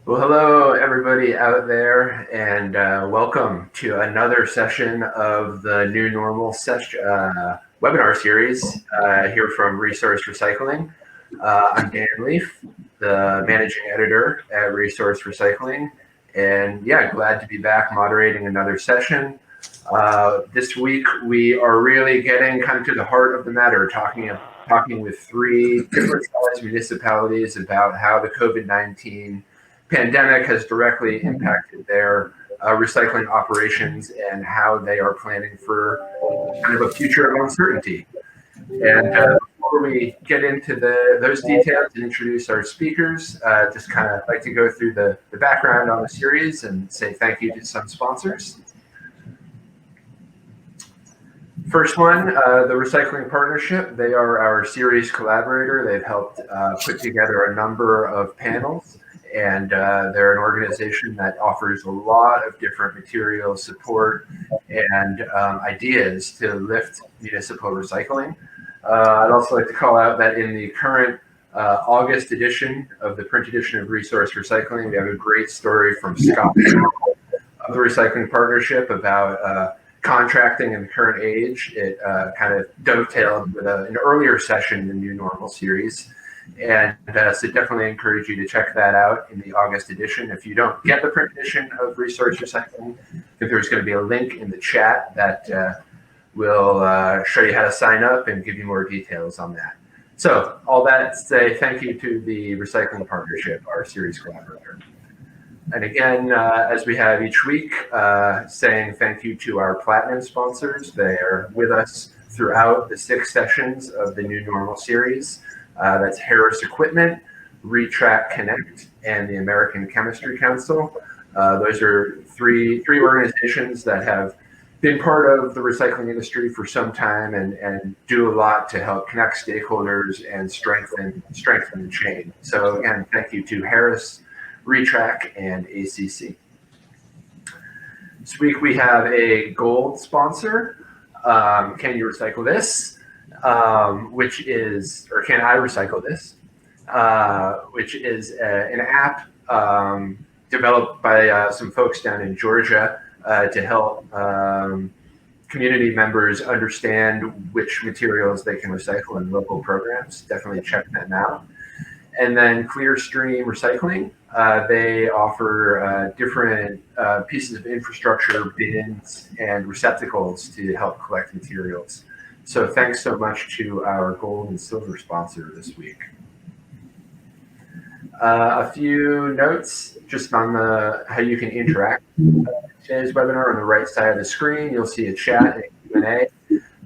Well, hello, everybody out there, and welcome to another session of the New Normal webinar series here from Resource Recycling. I'm Dan Leif, the managing editor at Resource Recycling, and yeah, glad to be back moderating another session. This week, we are really getting kind of to the heart of the matter, talking with three different sized municipalities about how the COVID-19 pandemic has directly impacted their recycling operations and how they are planning for kind of a future of uncertainty. And before we get into those details and introduce our speakers, just kind of like to go through the background on the series and say thank you to some sponsors. First one, the Recycling Partnership. They are our series collaborator. They've helped put together a number of panels, and they're an organization that offers a lot of different material support and ideas to lift municipal recycling. I'd also like to call out that in the current August edition of the print edition of Resource Recycling, we have a great story from Scott of the Recycling Partnership about contracting in the current age. It kind of dovetailed with an earlier session in the New Normal series. And so definitely encourage you to check that out in the August edition. If you don't get the print edition of Resource Recycling, I think there's going to be a link in the chat that will show you how to sign up and give you more details on that. So all that to say, thank you to the Recycling Partnership, our series collaborator. And again, as we have each week, saying thank you to our platinum sponsors. They are with us throughout the 6 sessions of the New Normal series. That's Harris Equipment, Retract Connect, and the American Chemistry Council. Those are three organizations that have been part of the recycling industry for some time and do a lot to help connect stakeholders and strengthen the chain. So again, thank you to Harris, Retract, and ACC. This week we have a gold sponsor, Can You Recycle This? Which is, or Can I Recycle This? Which is an app developed by some folks down in Georgia to help community members understand which materials they can recycle in local programs. Definitely check them out. And then Clearstream Recycling. They offer different pieces of infrastructure, bins, and receptacles to help collect materials. So thanks so much to our gold and silver sponsor this week. A few notes just on how you can interact with today's webinar. On the right side of the screen, you'll see a chat and a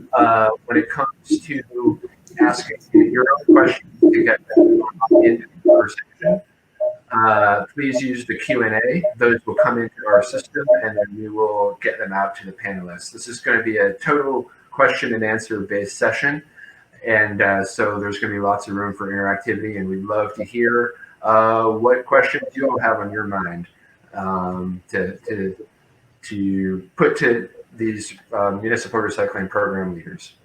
Q&A. When it comes to asking your own questions to get them into the conversation, please use the Q&A. Those will come into our system, and then we will get them out to the panelists. This is going to be a total question and answer based session, and so there's going to be lots of room for interactivity, and we'd love to hear what questions you all have on your mind to put to these municipal recycling program leaders.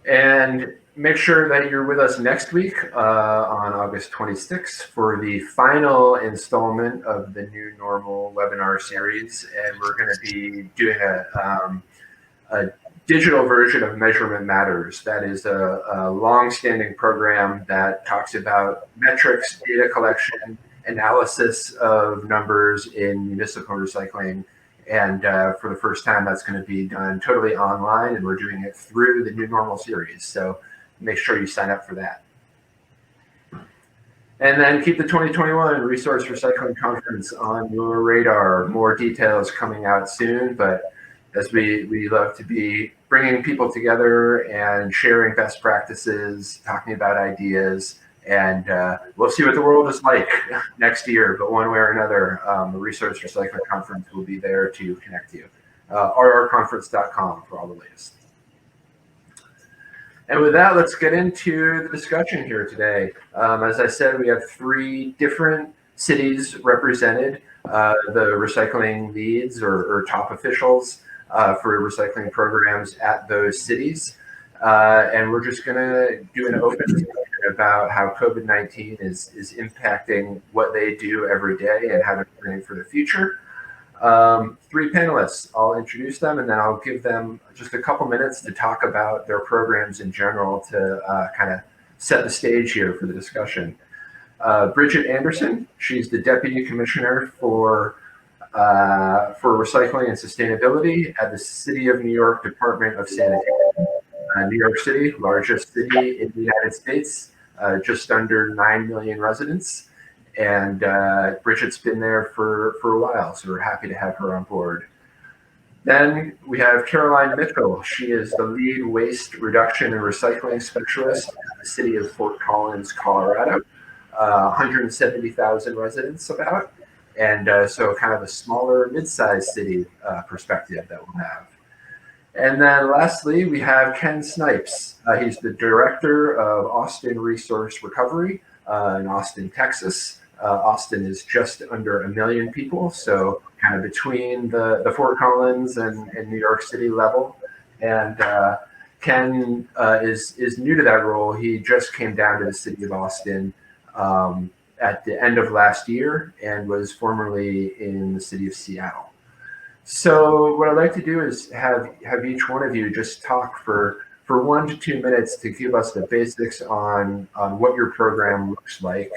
And make sure that you're with us next week on August 26th for the final installment of the New Normal webinar series. And we're going to be doing a digital version of Measurement Matters. That is a long-standing program that talks about metrics, data collection, analysis of numbers in municipal recycling. And for the first time, that's going to be done totally online, and we're doing it through the New Normal series. So make sure you sign up for that. And then keep the 2021 Resource Recycling Conference on your radar. More details coming out soon, but as we love to be bringing people together and sharing best practices, talking about ideas, and we'll see what the world is like next year. But one way or another, the Resource Recycling Conference will be there to connect you. rrconference.com for all the latest. And with that, let's get into the discussion here today. As I said, we have 3 different cities represented, the recycling leads or top officials for recycling programs at those cities. And we're just going to do an open discussion about how COVID-19 is impacting what they do every day and how they're planning for the future. Three panelists, I'll introduce them and then I'll give them just a couple minutes to talk about their programs in general to kind of set the stage here for the discussion. Bridget Anderson, she's the Deputy Commissioner for Recycling and Sustainability at the City of New York Department of Sanitation. New York City, largest city in the United States, just under 9 million residents. And Bridget's been there for a while, so we're happy to have her on board. Then we have Caroline Mitchell. She is the lead waste reduction and recycling specialist at the city of Fort Collins, Colorado. 170,000 residents about, and so kind of a smaller mid-sized city perspective that we'll have. And then lastly, we have Ken Snipes. He's the director of Austin Resource Recovery in Austin, Texas. Austin is just under 1 million people, so kind of between the Fort Collins and New York City level. And Ken is new to that role. He just came down to the city of Austin at the end of last year and was formerly in the city of Seattle. So what I'd like to do is have each one of you just talk for 1 to 2 minutes to give us the basics on what your program looks like.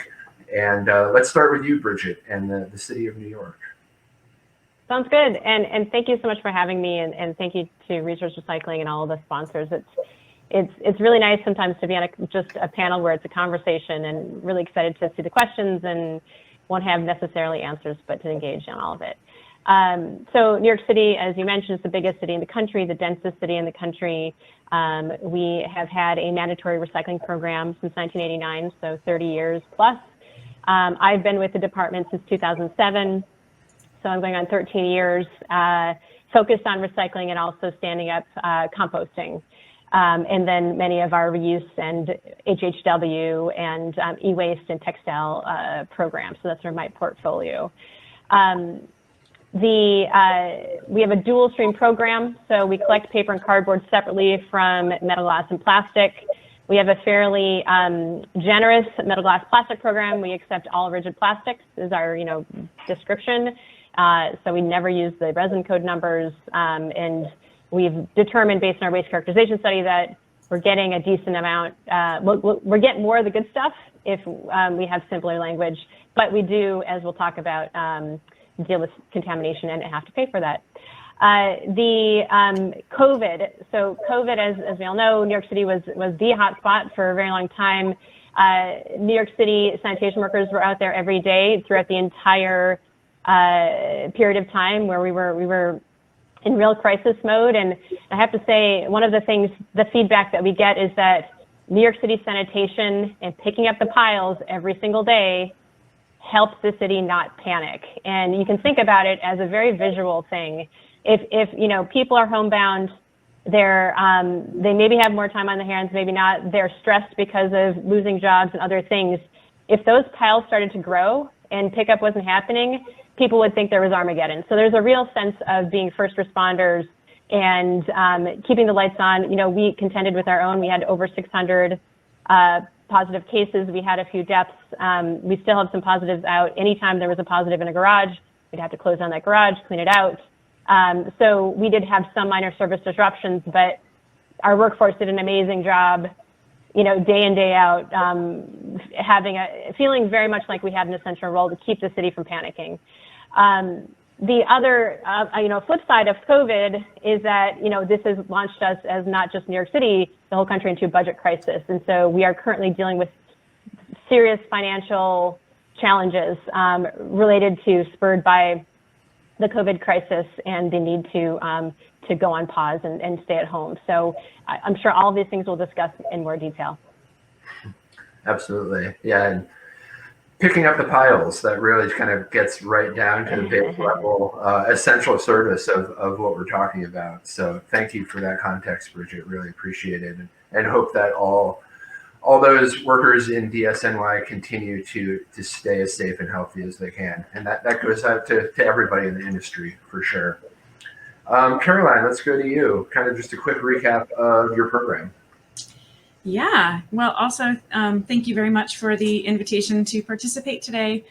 And let's start with you, Bridget, and the city of New York. Sounds good. And thank you so much for having me, and thank you to Resource Recycling and all of the sponsors. It's really nice sometimes to be on just a panel where it's a conversation, and really excited to see the questions and won't have necessarily answers, but to engage in all of it. So New York City, as you mentioned, is the biggest city in the country, the densest city in the country. We have had a mandatory recycling program since 1989, so 30 years plus. I've been with the department since 2007, so I'm going on 13 years, focused on recycling and also standing up composting. And then many of our reuse and HHW and e-waste and textile programs. So that's sort of my portfolio. We have a dual stream program. So we collect paper and cardboard separately from metal, glass, and plastic. We have a fairly generous metal, glass, plastic program. We accept all rigid plastics is our description. So we never use the resin code numbers, and we've determined based on our waste characterization study that we're getting a decent amount, we're getting more of the good stuff if we have simpler language, but we do, as we'll talk about, deal with contamination and have to pay for that. COVID, so COVID, as we all know, New York City was the hot spot for a very long time. New York City sanitation workers were out there every day throughout the entire period of time where we were in real crisis mode. And I have to say, one of the things, the feedback that we get is that New York City sanitation and picking up the piles every single day helps the city not panic. And you can think about it as a very visual thing. If people are homebound, they maybe have more time on their hands, maybe not, they're stressed because of losing jobs and other things. If those piles started to grow and pickup wasn't happening, people would think there was Armageddon. So there's a real sense of being first responders and keeping the lights on. We contended with our own. We had over 600 positive cases. We had a few deaths. We still have some positives out. Anytime there was a positive in a garage, we'd have to close down that garage, clean it out. So we did have some minor service disruptions, but our workforce did an amazing job, day in, day out, feeling very much like we had an essential role to keep the city from panicking. The other, flip side of COVID is that, this has launched us as not just New York City, the whole country into a budget crisis. And so we are currently dealing with serious financial challenges spurred by the COVID crisis and the need to go on pause and stay at home. So I'm sure all of these things we'll discuss in more detail. Absolutely. Yeah. And picking up the piles, that really kind of gets right down to the base level, essential service of what we're talking about. So thank you for that context, Bridget. Really appreciate it, and hope that all those workers in DSNY continue to stay as safe and healthy as they can. And that goes out to everybody in the industry for sure. Caroline, let's go to you. Kind of just a quick recap of your program. Yeah, well, also, thank you very much for the invitation to participate today.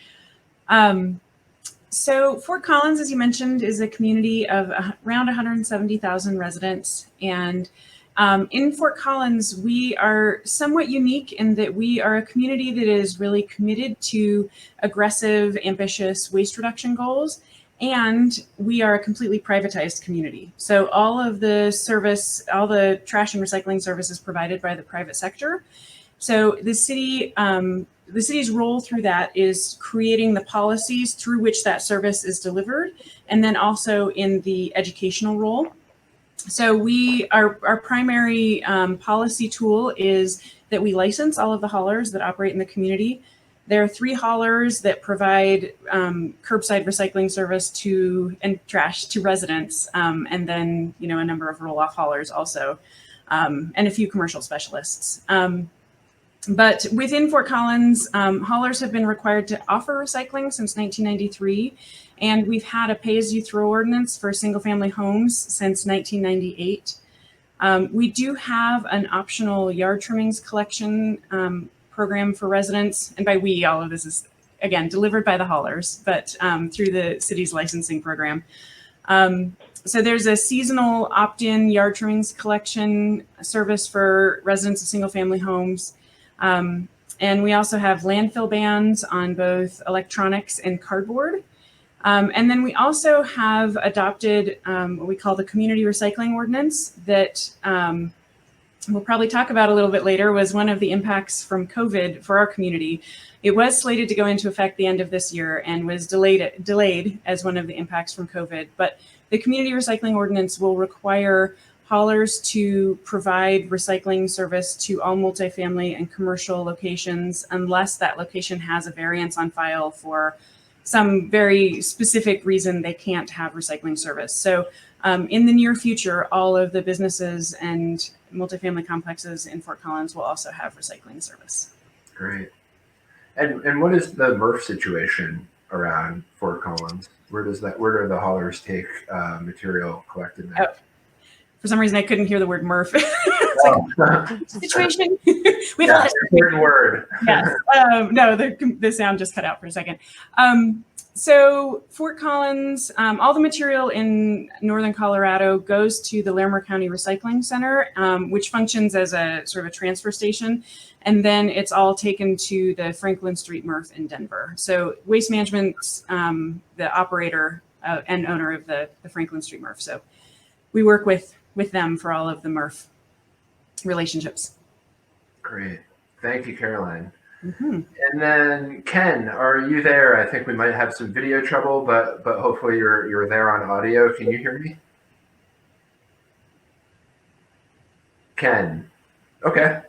So Fort Collins, as you mentioned, is a community of around 170,000 residents. And in Fort Collins, we are somewhat unique in that we are a community that is really committed to aggressive, ambitious waste reduction goals. And we are a completely privatized community. So all of the service, all the trash and recycling service is provided by the private sector. So the city's role through that is creating the policies through which that service is delivered, and then also in the educational role. So our primary policy tool is that we license all of the haulers that operate in the community. There are 3 haulers that provide curbside recycling service and trash to residents, and then a number of roll-off haulers also, and a few commercial specialists. But within Fort Collins, haulers have been required to offer recycling since 1993, and we've had a pay-as-you-throw ordinance for single-family homes since 1998. We do have an optional yard trimmings collection program for residents, and by we, all of this is, again, delivered by the haulers, but through the city's licensing program. So there's a seasonal opt-in yard trimmings collection service for residents of single-family homes. And we also have landfill bans on both electronics and cardboard. And then we also have adopted what we call the community recycling ordinance that we'll probably talk about a little bit later, was one of the impacts from COVID for our community. It was slated to go into effect the end of this year and was delayed as one of the impacts from COVID. But the community recycling ordinance will require haulers to provide recycling service to all multifamily and commercial locations unless that location has a variance on file for some very specific reason they can't have recycling service. So in the near future, all of the businesses and multifamily complexes in Fort Collins will also have recycling service. Great. And what is the MRF situation around Fort Collins? Where do the haulers take material collected there? Oh. For some reason, I couldn't hear the word MRF. Situation. We yeah, certain word. Yes. No, the sound just cut out for a second. So Fort Collins, all the material in northern Colorado goes to the Larimer County Recycling Center, which functions as a sort of a transfer station. And then it's all taken to the Franklin Street MRF in Denver. So Waste Management's the operator and owner of the Franklin Street MRF. So we work with them for all of the MRF relationships. Great. Thank you, Caroline. Mm-hmm. And then Ken, are you there? I think we might have some video trouble, but hopefully you're there on audio. Can you hear me? Ken. Okay.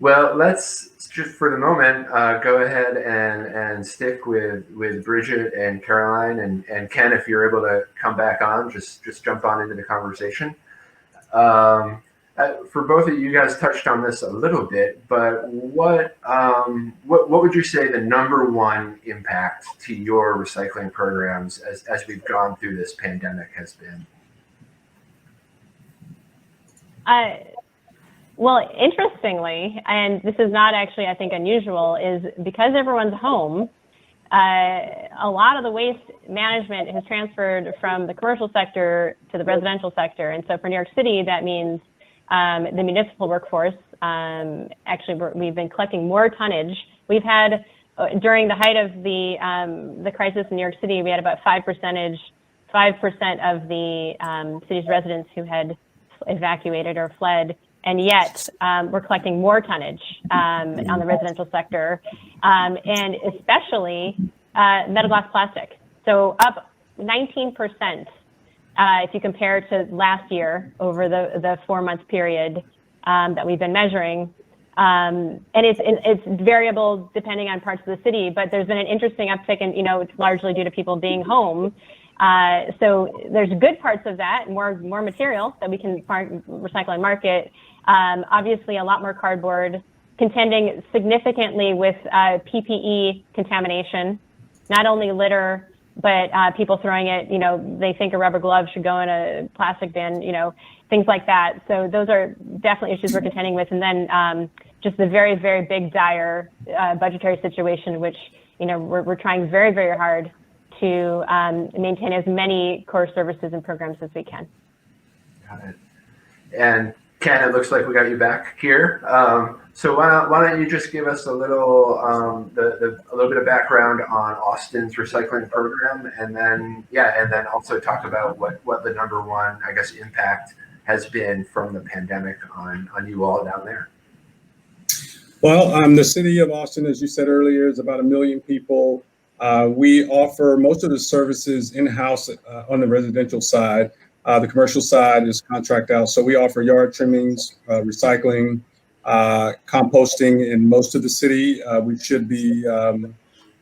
Well, let's just for the moment go ahead and stick with Bridget and Caroline and Ken. If you're able to come back on, just jump on into the conversation. For both of you guys touched on this a little bit, but what would you say the #1 impact to your recycling programs as we've gone through this pandemic has been? Well, interestingly, and this is not actually, I think, unusual, is because everyone's home, a lot of the waste management has transferred from the commercial sector to the residential sector. And so for New York City, that means the municipal workforce. Actually, we've been collecting more tonnage. We've had, during the height of the crisis in New York City, we had about 5% of the city's residents who had evacuated or fled. And yet we're collecting more tonnage on the residential sector, and especially metal glass plastic. So up 19% if you compare to last year over the 4-month period that we've been measuring. And it's variable depending on parts of the city, but there's been an interesting uptick, and it's largely due to people being home. So there's good parts of that, more material that we can recycle and market. Obviously, a lot more cardboard, contending significantly with PPE contamination, not only litter, but people throwing it, they think a rubber glove should go in a plastic bin, things like that. So those are definitely issues we're contending with. And then just the very, very big, dire budgetary situation, which, we're trying very, very hard to maintain as many core services and programs as we can. Got it. And Ken, it looks like we got you back here. So why don't you just give us a little a little bit of background on Austin's recycling program, and then also talk about what the number one, I guess, impact has been from the pandemic on you all down there. Well, the city of Austin, as you said earlier, is about 1 million people. We offer most of the services in-house on the residential side. The commercial side is contract out. So we offer yard trimmings, recycling, composting in most of the city. We should be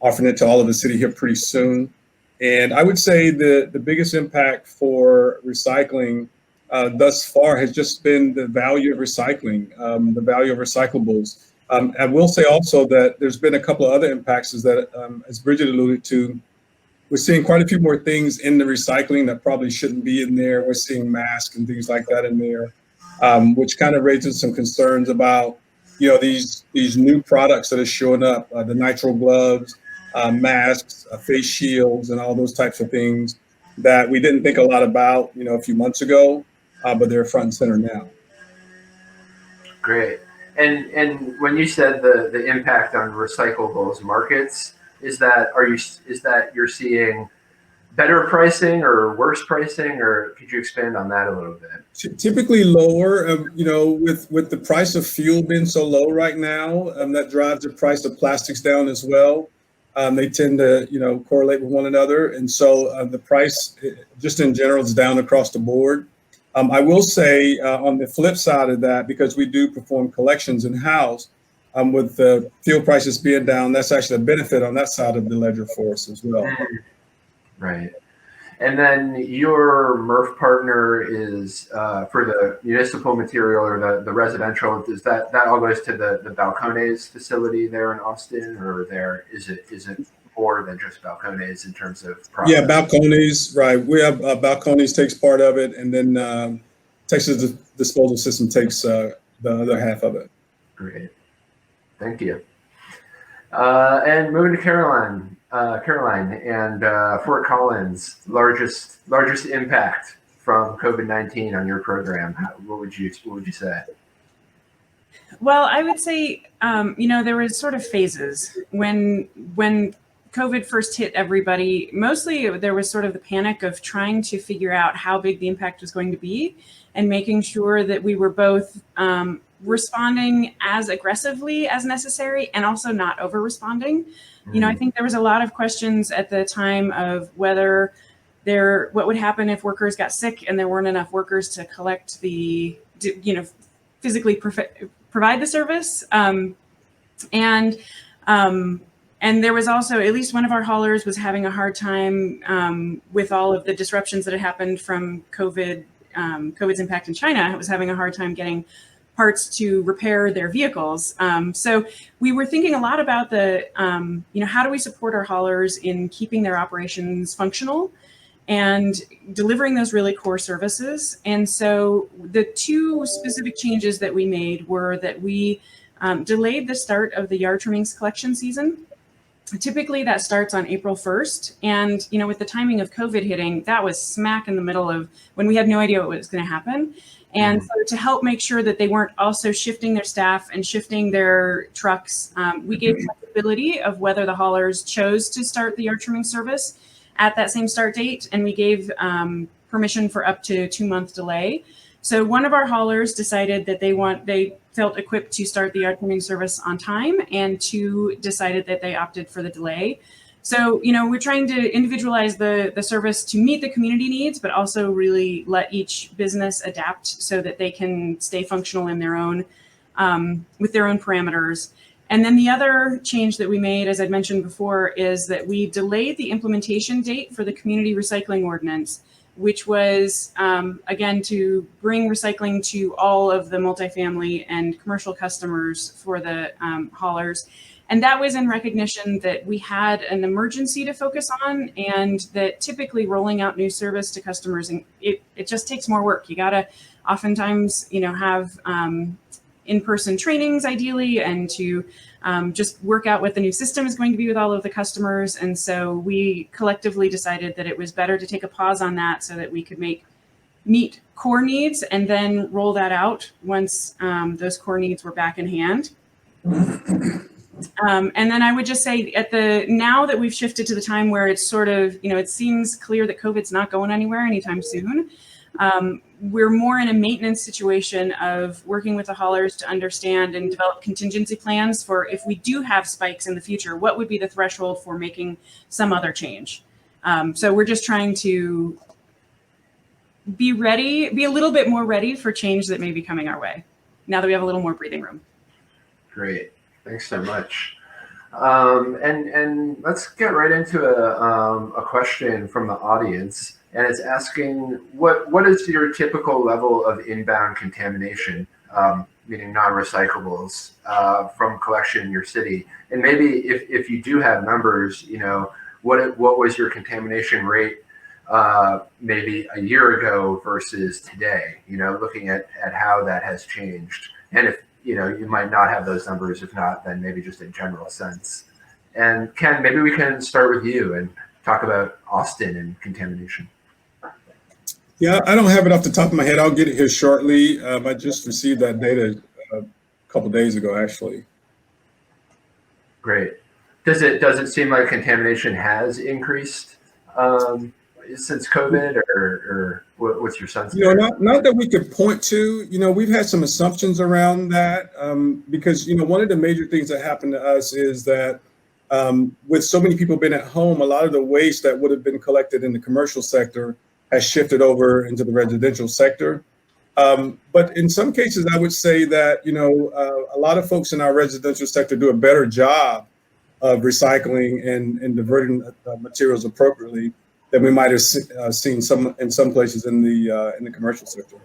offering it to all of the city here pretty soon. And I would say the biggest impact for recycling thus far has just been the value of recycling, the value of recyclables. I will say also that there's been a couple of other impacts is that, as Bridget alluded to, we're seeing quite a few more things in the recycling that probably shouldn't be in there. We're seeing masks and things like that in there, which kind of raises some concerns about, these new products that are showing up, the nitrile gloves, masks, face shields, and all those types of things that we didn't think a lot about, a few months ago, but they're front and center now. Great. And when you said the impact on recyclables markets, is that you're seeing better pricing or worse pricing, or could you expand on that a little bit? Typically lower, with the price of fuel being so low right now, that drives the price of plastics down as well. They tend to, correlate with one another. And so the price just in general is down across the board. I will say on the flip side of that, because we do perform collections in-house, with the fuel prices being down, that's actually a benefit on that side of the ledger for us as well. Right. And then your MRF partner is for the municipal material or the residential. Does that all goes to the Balcones facility there in Austin, or is it more than just Balcones in terms of process? Yeah, Balcones, right. We have Balcones takes part of it, and then Texas Disposal System takes the other half of it. Great. Thank you. And moving to Caroline and Fort Collins, largest impact from COVID-19 on your program. What would you say? Well, I would say, there was sort of phases when COVID first hit everybody. Mostly there was sort of the panic of trying to figure out how big the impact was going to be and making sure that we were both responding as aggressively as necessary and also not over responding. I think there was a lot of questions at the time of whether what would happen if workers got sick and there weren't enough workers to collect physically provide the service. And there was also, at least one of our haulers was having a hard time with all of the disruptions that had happened from COVID's impact in China. It was having a hard time getting parts to repair their vehicles. So we were thinking a lot about how do we support our haulers in keeping their operations functional and delivering those really core services. And so the two specific changes that we made were that we delayed the start of the yard trimmings collection season. Typically that starts on April 1st. And, with the timing of COVID hitting, that was smack in the middle of when we had no idea what was going to happen. And so to help make sure that they weren't also shifting their staff and shifting their trucks, we gave flexibility of whether the haulers chose to start the yard trimming service at that same start date. And we gave permission for up to 2-month delay. So one of our haulers decided that they felt equipped to start the yard trimming service on time, and 2 decided that they opted for the delay. So, we're trying to individualize the service to meet the community needs, but also really let each business adapt so that they can stay functional in their own, with their own parameters. And then the other change that we made, as I'd mentioned before, is that we delayed the implementation date for the community recycling ordinance, which was, again, to bring recycling to all of the multifamily and commercial customers for the haulers. And that was in recognition that we had an emergency to focus on, and that typically rolling out new service to customers, and it just takes more work. You gotta oftentimes, have in-person trainings ideally, and to just work out what the new system is going to be with all of the customers. And so we collectively decided that it was better to take a pause on that so that we could meet core needs and then roll that out once those core needs were back in hand. And then I would just say now that we've shifted to the time where it's sort of, it seems clear that COVID's not going anywhere anytime soon. We're more in a maintenance situation of working with the haulers to understand and develop contingency plans for if we do have spikes in the future, what would be the threshold for making some other change. So we're just trying to be a little bit more ready for change that may be coming our way now that we have a little more breathing room. Great. Thanks so much. And let's get right into a question from the audience, and it's asking what is your typical level of inbound contamination, meaning non-recyclables, from collection in your city, and maybe if you do have numbers, what was your contamination rate maybe a year ago versus today? Looking at how that has changed, and if you might not have those numbers. If not, then maybe just a general sense. And Ken, maybe we can start with you and talk about Austin and contamination. Yeah, I don't have it off the top of my head. I'll get it here shortly. I just received that data a couple days ago, actually. Great. Does it seem like contamination has increased since COVID, or what's your sense? Not that we could point to. We've had some assumptions around that because one of the major things that happened to us is that with so many people being at home, a lot of the waste that would have been collected in the commercial sector has shifted over into the residential sector. But in some cases, I would say that a lot of folks in our residential sector do a better job of recycling and diverting materials appropriately than we might have seen in some places in the commercial sector.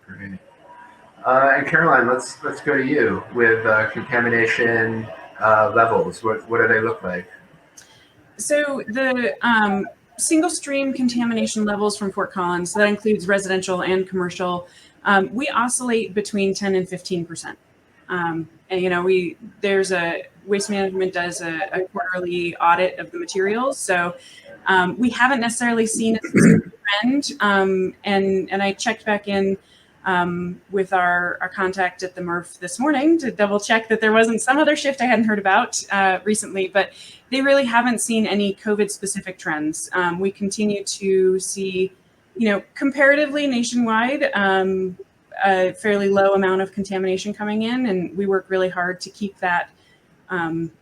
Great. And Caroline, let's go to you with contamination levels. What do they look like? So the single stream contamination levels from Fort Collins, so that includes residential and commercial, we oscillate between 10 and 15%. And there's Waste Management does a quarterly audit of the materials, so we haven't necessarily seen a specific trend. And I checked back in with our contact at the MRF this morning to double check that there wasn't some other shift I hadn't heard about recently, but they really haven't seen any COVID specific trends. We continue to see, comparatively nationwide, a fairly low amount of contamination coming in, and we work really hard to keep that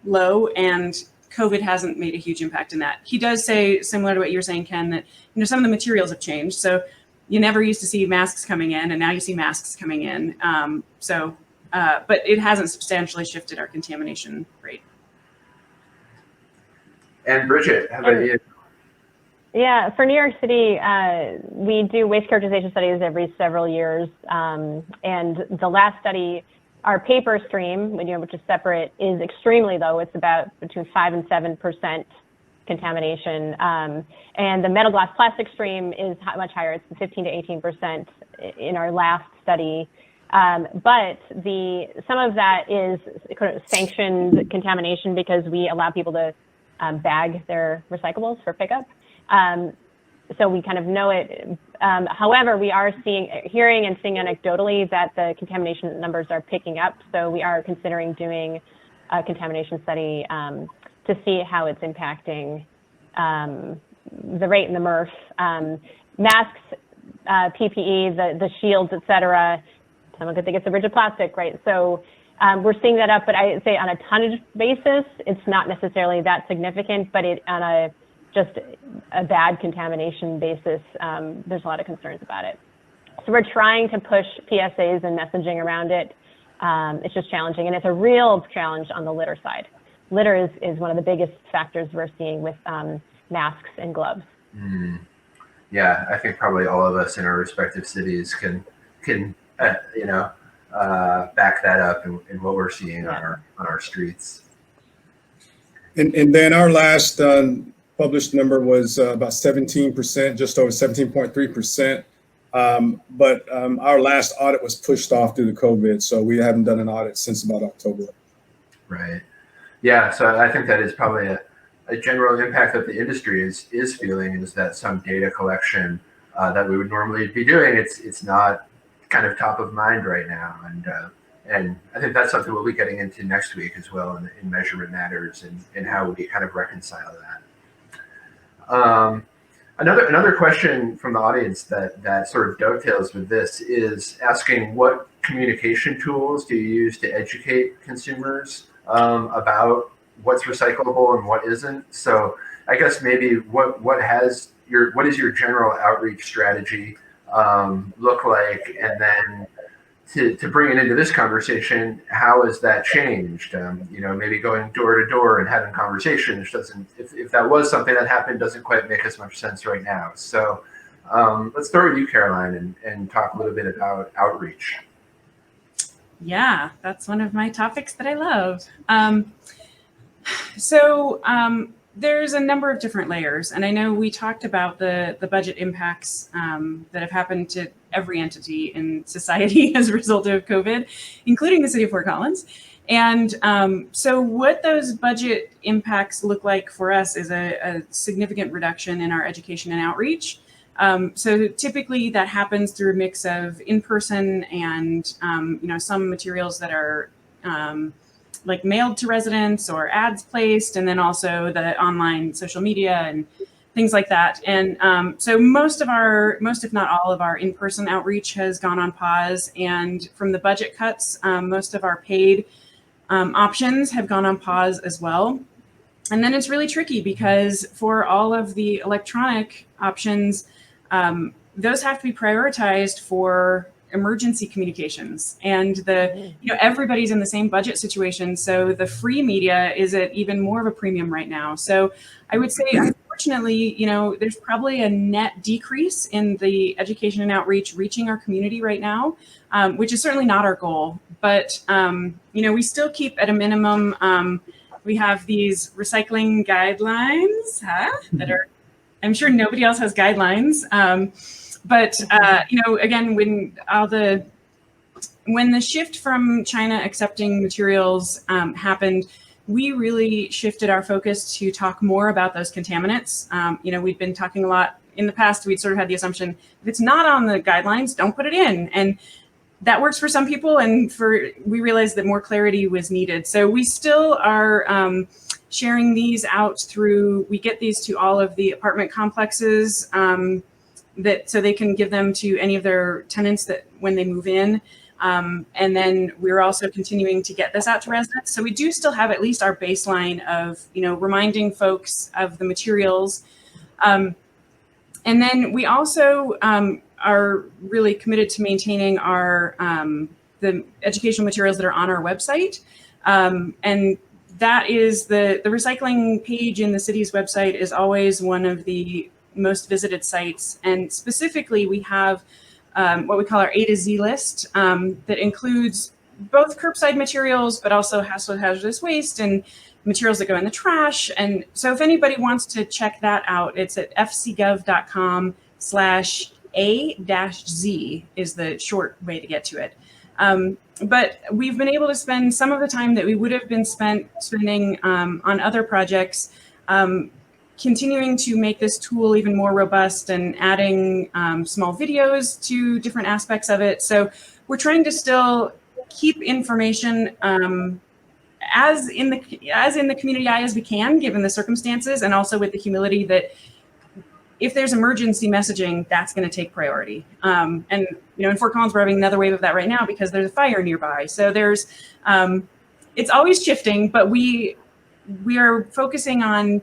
low, and COVID hasn't made a huge impact in that. He does say, similar to what you were saying, Ken, that some of the materials have changed. So you never used to see masks coming in, and now you see masks coming in. But it hasn't substantially shifted our contamination rate. And Bridget, how about you? Yeah, for New York City, we do waste characterization studies every several years. And the last study, our paper stream, which is separate, is extremely low. It's about between 5 and 7% contamination. And the metal, glass, plastic stream is much higher. It's 15 to 18% in our last study. But some of that is kind of sanctioned contamination because we allow people to bag their recyclables for pickup. So we kind of know it. However, we are hearing and seeing anecdotally that the contamination numbers are picking up. So we are considering doing a contamination study to see how it's impacting the rate in the MRF. Masks, PPE, the shields, et cetera. Someone could think it's a rigid plastic, right? So we're seeing that up, but I say on a tonnage basis, it's not necessarily that significant, but on just a bad contamination basis, there's a lot of concerns about it. So we're trying to push PSAs and messaging around it. It's just challenging, and it's a real challenge on the litter side. Litter is one of the biggest factors we're seeing with masks and gloves. Yeah, I think probably all of us in our respective cities can back that up in what we're seeing on our streets. And then our last published number was about 17%, just over 17.3%. But our last audit was pushed off due to COVID, so we haven't done an audit since about October. Right. Yeah. So I think that is probably a general impact that the industry is feeling, is that some data collection that we would normally be doing, it's not kind of top of mind right now, and I think that's something we'll be getting into next week as well in measurement matters and how we kind of reconcile that. Another question from the audience that sort of dovetails with this is asking, what communication tools do you use to educate consumers about what's recyclable and what isn't? So I guess maybe what is your general outreach strategy look like, and then to bring it into this conversation, how has that changed? Maybe going door to door and having conversations doesn't, if that was something that happened, doesn't quite make as much sense right now. So let's start with you, Caroline, and talk a little bit about outreach. Yeah, that's one of my topics that I love. There's a number of different layers, and I know we talked about the budget impacts that have happened to every entity in society as a result of COVID, including the city of Fort Collins. And so what those budget impacts look like for us is a significant reduction in our education and outreach. So typically that happens through a mix of in-person and some materials that are like mailed to residents or ads placed, and then also the online social media and things like that. And so most if not all of our in-person outreach has gone on pause. And from the budget cuts, most of our paid options have gone on pause as well. And then it's really tricky because for all of the electronic options, those have to be prioritized for emergency communications, and everybody's in the same budget situation. So the free media is at even more of a premium right now. So I would say, unfortunately, there's probably a net decrease in the education and outreach reaching our community right now, which is certainly not our goal. But, we still keep at a minimum, we have these recycling guidelines that are, I'm sure nobody else has guidelines. But again, when the shift from China accepting materials happened, we really shifted our focus to talk more about those contaminants. We've been talking a lot in the past. We'd sort of had the assumption, if it's not on the guidelines, don't put it in. And that works for some people, and we realized that more clarity was needed. So we still are sharing these out we get these to all of the apartment complexes, so they can give them to any of their tenants that when they move in. And then we're also continuing to get this out to residents. So we do still have at least our baseline of, reminding folks of the materials. And then we also are really committed to maintaining the educational materials that are on our website. And that is the recycling page in the city's website is always one of the most visited sites. And specifically, we have what we call our A to Z list that includes both curbside materials, but also household hazardous waste and materials that go in the trash. And so if anybody wants to check that out, it's at fcgov.com/A-Z is the short way to get to it. But we've been able to spend some of the time that we would have been spending on other projects continuing to make this tool even more robust and adding small videos to different aspects of it. So we're trying to still keep information as in the community eye as we can, given the circumstances, and also with the humility that if there's emergency messaging, that's going to take priority. And in Fort Collins, we're having another wave of that right now because there's a fire nearby. So there's it's always shifting, but we are focusing on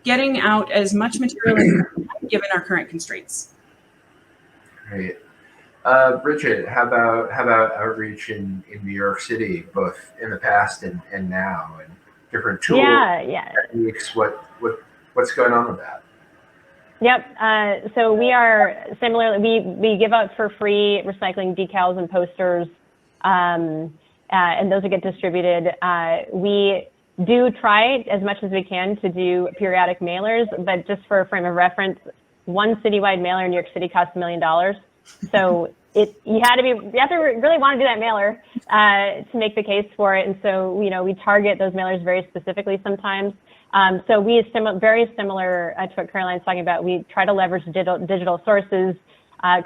getting out as much material as we can, given our current constraints. Great. Bridget, how about outreach in New York City, both in the past and now, and different tools, techniques? What's going on with that? Yep. So we are similarly, we give out for free recycling decals and posters, and those will get distributed. We do try as much as we can to do periodic mailers, but just for a frame of reference, one citywide mailer in New York City costs $1 million. So you have to really want to do that mailer to make the case for it. And so, we target those mailers very specifically sometimes. So very similar to what Caroline's talking about. We try to leverage digital sources,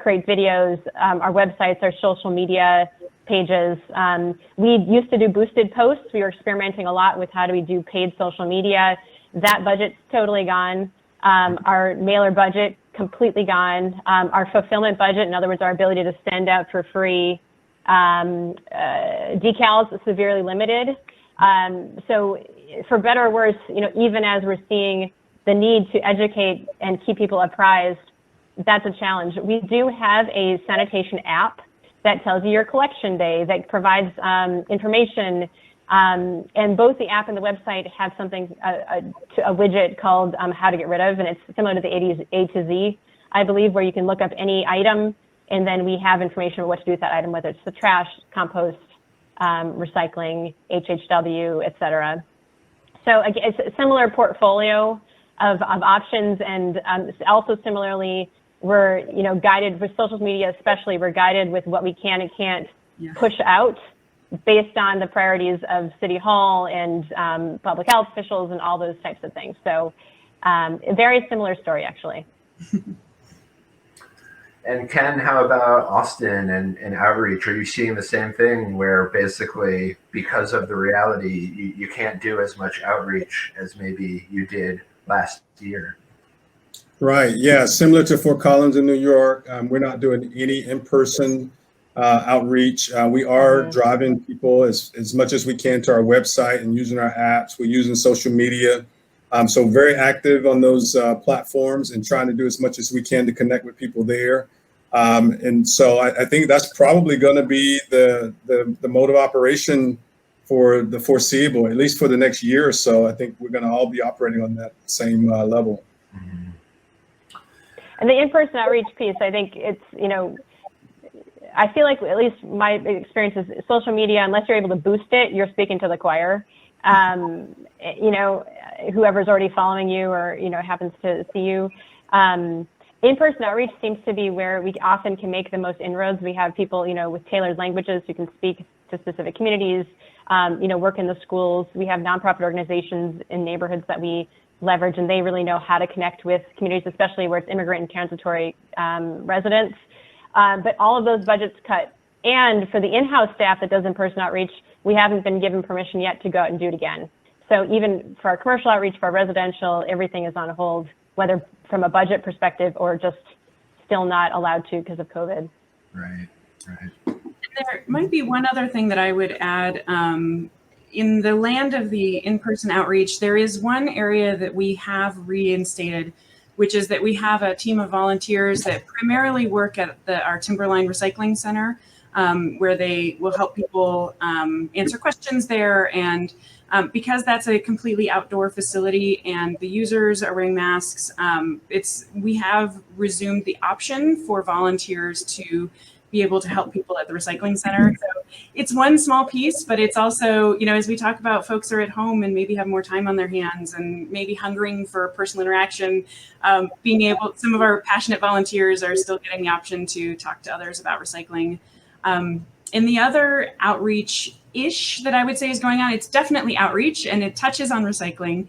create videos, our websites, our social media pages. We used to do boosted posts. We were experimenting a lot with how do we do paid social media. That budget's totally gone. Our mailer budget completely gone. Our fulfillment budget, in other words, our ability to send out for free decals, is severely limited. So for better or worse, even as we're seeing the need to educate and keep people apprised, that's a challenge. We do have a sanitation app that tells you your collection day, that provides information. And both the app and the website have something, a widget called How to Get Rid Of, and it's similar to the 80s A to Z, I believe, where you can look up any item, and then we have information on what to do with that item, whether it's the trash, compost, recycling, HHW, et cetera. So again, it's a similar portfolio of options, and also similarly, we're guided with social media, especially. We're guided with what we can and can't push out based on the priorities of City Hall and public health officials and all those types of things. So a very similar story, actually. And Ken, how about Austin and outreach? Are you seeing the same thing where basically because of the reality, you can't do as much outreach as maybe you did last year? Right. Yeah. Similar to Fort Collins in New York, we're not doing any in-person outreach. We are driving people as much as we can to our website and using our apps. We're using social media. So very active on those platforms and trying to do as much as we can to connect with people there. And so I think that's probably going to be the mode of operation for the foreseeable, at least for the next year or so. I think we're going to all be operating on that same level. And the in-person outreach piece, I think it's, I feel like, at least my experience is social media, unless you're able to boost it, you're speaking to the choir. Whoever's already following you or, happens to see you. In-person outreach seems to be where we often can make the most inroads. We have people, with tailored languages who can speak to specific communities, work in the schools. We have nonprofit organizations in neighborhoods that we leverage, and they really know how to connect with communities, especially where it's immigrant and transitory residents. But all of those budgets cut. And for the in-house staff that does in-person outreach, we haven't been given permission yet to go out and do it again. So even for our commercial outreach, for our residential, everything is on hold, whether from a budget perspective or just still not allowed to because of COVID. Right. There might be one other thing that I would add. In the land of the in-person outreach, there is one area that we have reinstated, which is that we have a team of volunteers that primarily work at our Timberline Recycling Center, where they will help people answer questions there. And because that's a completely outdoor facility and the users are wearing masks, we have resumed the option for volunteers to be able to help people at the recycling center. So it's one small piece, but it's also, as we talk about folks are at home and maybe have more time on their hands and maybe hungering for personal interaction, some of our passionate volunteers are still getting the option to talk to others about recycling. And the other outreach-ish that I would say is going on, it's definitely outreach and it touches on recycling,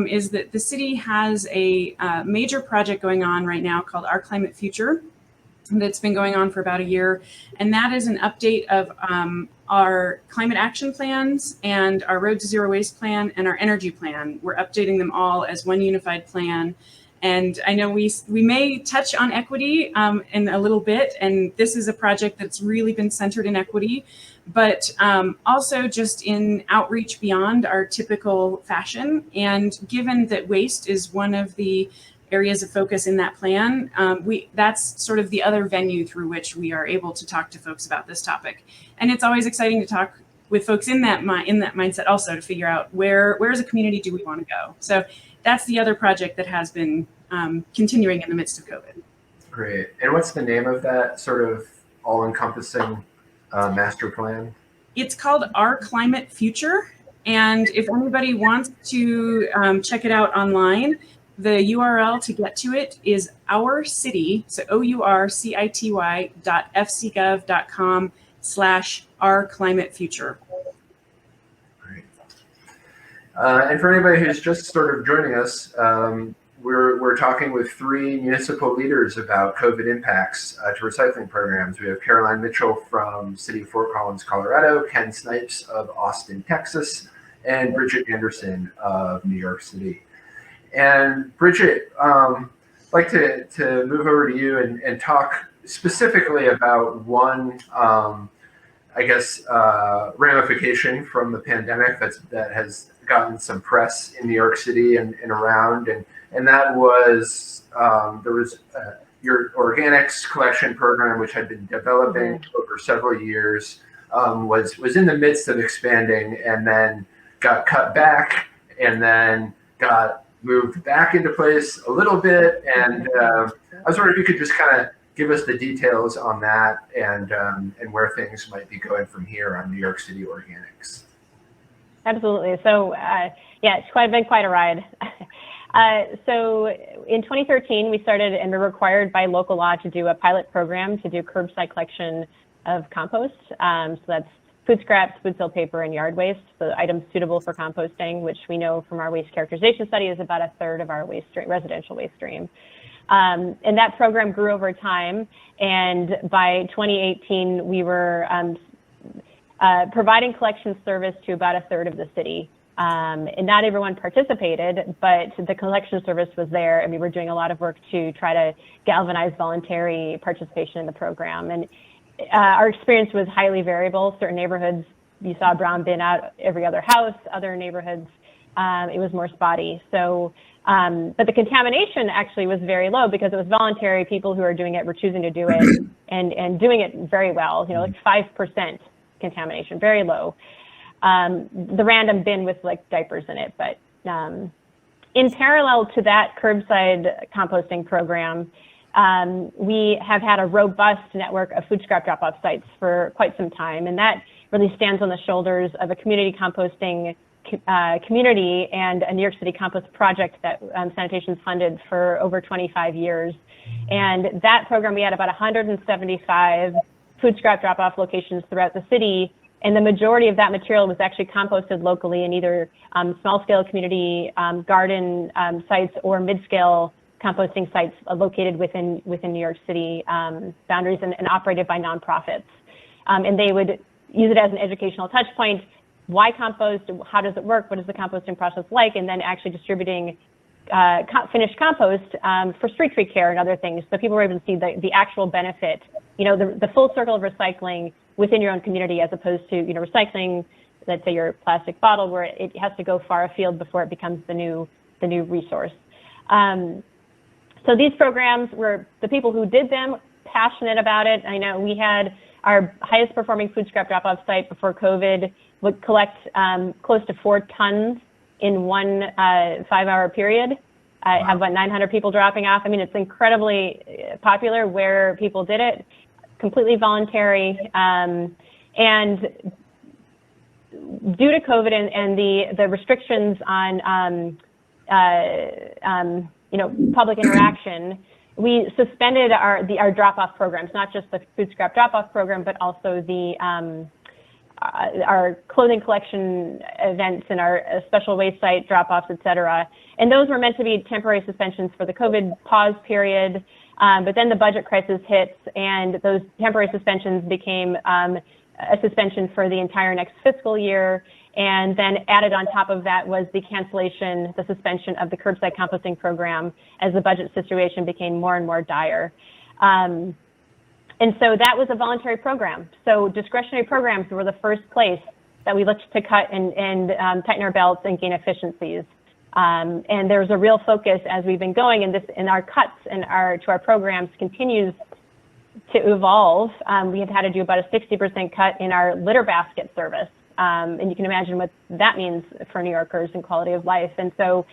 is that the city has a major project going on right now called Our Climate Future. That's been going on for about a year. And that is an update of our climate action plans and our Road to Zero Waste plan and our energy plan. We're updating them all as one unified plan. And I know we may touch on equity in a little bit. And this is a project that's really been centered in equity, but also just in outreach beyond our typical fashion. And given that waste is one of the areas of focus in that plan, that's sort of the other venue through which we are able to talk to folks about this topic. And it's always exciting to talk with folks in that mindset also to figure out where as a community do we want to go. So that's the other project that has been continuing in the midst of COVID. Great. And what's the name of that sort of all-encompassing master plan? It's called Our Climate Future. And if anybody wants to check it out online, the URL to get to it is OurCity, so OurCity.fcgov.com/ourclimatefuture. And for anybody who's just sort of joining us, we're talking with 3 municipal leaders about COVID impacts to recycling programs. We have Caroline Mitchell from City of Fort Collins, Colorado, Ken Snipes of Austin, Texas, and Bridget Anderson of New York City. And Bridget, I'd like to move over to you and talk specifically about one, ramification from the pandemic that has gotten some press in New York City and around, and that was there was your organics collection program, which had been developing over several years, was in the midst of expanding, and then got cut back, and then got moved back into place a little bit. And I was wondering if you could just kind of give us the details on that and where things might be going from here on New York City organics. Absolutely. So yeah, it's been quite a ride. So in 2013, we started and were required by local law to do a pilot program to do curbside collection of compost. So that's food scraps, food sale paper, and yard waste, so items suitable for composting, which we know from our waste characterization study is about 1/3 of our waste stream, residential waste stream. And that program grew over time. And by 2018, we were providing collection service to about 1/3 of the city. And not everyone participated, but the collection service was there, and we were doing a lot of work to try to galvanize voluntary participation in the program. And our experience was highly variable. Certain neighborhoods, you saw a brown bin out every other house. Other neighborhoods, it was more spotty. So, but the contamination actually was very low because it was voluntary. People who are doing it were choosing to do it and doing it very well, like 5% contamination, very low. The random bin with like diapers in it. But in parallel to that curbside composting program, we have had a robust network of food scrap drop-off sites for quite some time, and that really stands on the shoulders of a community composting community and a New York City compost project that Sanitation funded for over 25 years. And that program, we had about 175 food scrap drop-off locations throughout the city, and the majority of that material was actually composted locally in either small-scale community garden sites or mid-scale composting sites located within New York City boundaries and operated by nonprofits. And they would use it as an educational touch point. Why compost? How does it work? What is the composting process like? And then actually distributing finished compost for street tree care and other things. So people were able to see the actual benefit, the full circle of recycling within your own community, as opposed to, recycling, let's say your plastic bottle, where it has to go far afield before it becomes the new resource. So these programs were, the people who did them, passionate about it. I know we had our highest performing food scrap drop-off site before COVID would collect close to 4 tons in one 5-hour period. I have about 900 people dropping off. I mean, it's incredibly popular where people did it, completely voluntary. And due to COVID and the restrictions on public interaction, we suspended our drop-off programs, not just the food scrap drop-off program, but also the our clothing collection events and our special waste site drop-offs, et cetera. And those were meant to be temporary suspensions for the COVID pause period. But then the budget crisis hits, and those temporary suspensions became a suspension for the entire next fiscal year. And then added on top of that was the cancellation, the suspension of the curbside composting program as the budget situation became more and more dire. And so that was a voluntary program. So discretionary programs were the first place that we looked to cut and tighten our belts and gain efficiencies. And there's a real focus as we've been going, and our cuts and to our programs continues to evolve. We have had to do about a 60% cut in our litter basket service. And you can imagine what that means for New Yorkers and quality of life. And so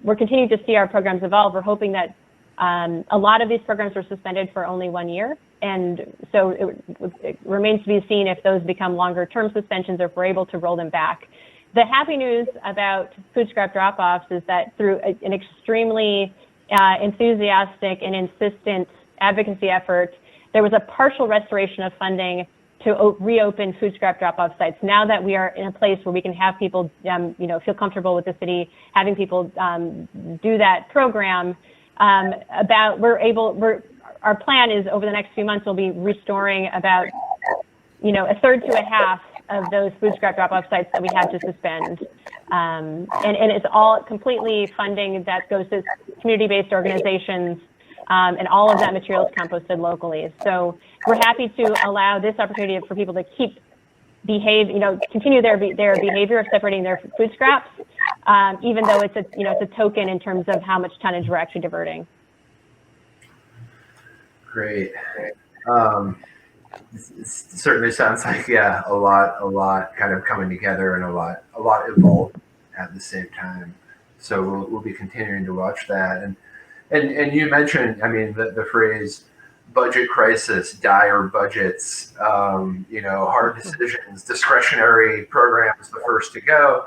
we're continuing to see our programs evolve. We're hoping that a lot of these programs were suspended for only 1 year. And so it remains to be seen if those become longer term suspensions or if we're able to roll them back. The happy news about food scrap drop-offs is that through an extremely enthusiastic and insistent advocacy effort, there was a partial restoration of funding to reopen food scrap drop-off sites. Now that we are in a place where we can have people, feel comfortable with the city, having people do that program, our plan is over the next few months, we'll be restoring about, a third to a half of those food scrap drop-off sites that we had to suspend. And it's all completely funding that goes to community-based organizations, and all of that material is composted locally. So we're happy to allow this opportunity for people to continue their behavior of separating their food scraps, even though it's a token in terms of how much tonnage we're actually diverting. Great. It certainly sounds like, a lot kind of coming together and a lot evolved at the same time. So we'll be continuing to watch that. And you mentioned, the phrase budget crisis, dire budgets, hard decisions, discretionary programs, the first to go.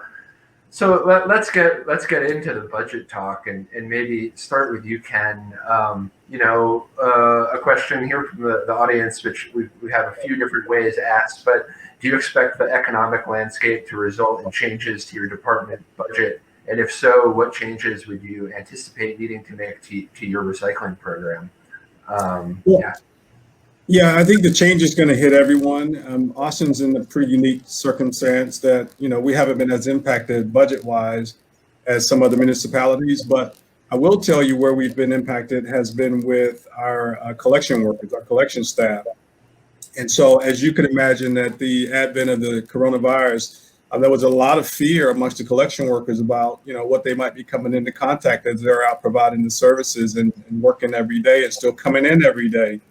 So let's get into the budget talk and maybe start with you, Ken. A question here from the audience, which we have a few different ways asked, but do you expect the economic landscape to result in changes to your department budget? And if so, what changes would you anticipate needing to make to your recycling program? Yeah, I think the change is going to hit everyone. Austin's in a pretty unique circumstance that, we haven't been as impacted budget-wise as some other municipalities, but I will tell you where we've been impacted has been with our collection workers, our collection staff. And so as you can imagine, at the advent of the coronavirus, there was a lot of fear amongst the collection workers about, what they might be coming into contact as they're out providing the services and working every day and still coming in every day.